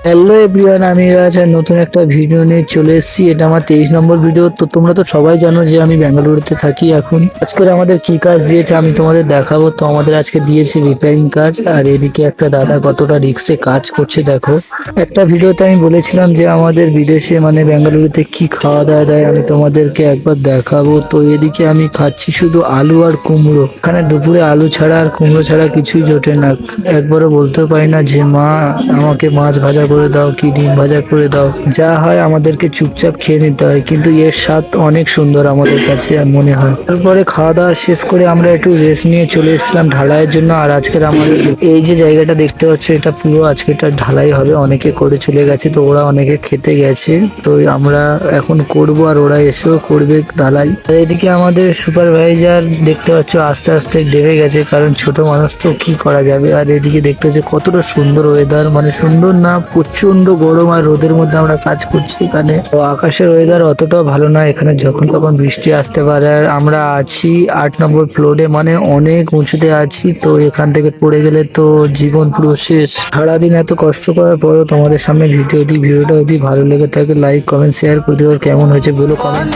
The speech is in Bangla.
হ্যালো এভরিওয়ান, আমি রাজ আর নতুন একটা ভিডিও নিয়ে চলে এসেছি। এটা আমার 23 নম্বর ভিডিও। তো তোমরা তো সবাই জানো যে আমি বেঙ্গালুরুতে থাকি এখন। আজকের আমাদের কি কাজ দিয়েছে আমি তোমাদের দেখাবো। তো আমাদের আজকে দিয়েছে রিপেয়ারিং কাজ, আর এদিকে একটা দাদা কতটা রিক্সে কাজ করছে দেখো। একটা ভিডিওতে আমি বলেছিলাম যে আমাদের বিদেশে মানে বেঙ্গালুরুতে কি খাওয়া দাওয়া দেয়, আমি তোমাদেরকে একবার দেখাবো। তো এদিকে আমি খাচ্ছি শুধু আলু আর কুমড়ো। এখানে দুপুরে আলু ছাড়া আর কুমড়ো ছাড়া কিছুই জোটে না। একবারও বলতে পারি না যে মা আমাকে মাছ ভাজা করে দাও কি ডিম ভাজা করে দাও। যা হয় আমাদেরকে চুপচাপ খেয়ে নিতে হয়, কিন্তু এর স্বাদ অনেক সুন্দর আমাদের কাছে মনে হয়। তারপরে খাওয়া দাওয়া শেষ করে আমরা একটু রেস্ট নিয়ে চলে এসেছিলাম ঢালাইয়ের জন্য। আর আজকের আমাদের এই যে জায়গাটা দেখতে পাচ্ছ, এটা পুরো আজকে এটা ঢালাই হবে। অনেকে করে চলে গেছে, তো ওরা অনেকে খেতে গেছে। তো আমরা এখন করব আর ওরা এসেও করবে ঢালাই। আর এদিকে আমাদের সুপারভাইজার দেখতে পাচ্ছ আস্তে আস্তে ডেবে গেছে, কারণ ছোট মানুষ তো কি করা যাবে। আর এদিকে দেখতে হচ্ছে কতটা সুন্দর ওয়েদার, মানে সুন্দর না, প্রচন্ড গরম আর রোদের মধ্যে আমরা কাজ করছি এখানে। তো আকাশের ওয়েদার অতটাও ভালো না, এখানে যখন তখন বৃষ্টি আসতে পারে। আর আমরা আছি 8 নম্বর ফ্লোরে, মানে অনেক উঁচুতে আছি। তো এখান থেকে পড়ে গেলে তো জীবন পুরো শেষ। সারাদিন এত কষ্ট করার পরও তোমাদের সামনে ভিডিওটা যদি ভালো লেগে থাকে লাইক কমেন্ট শেয়ার করে দিও। কেমন হয়েছে বলো কমেন্ট।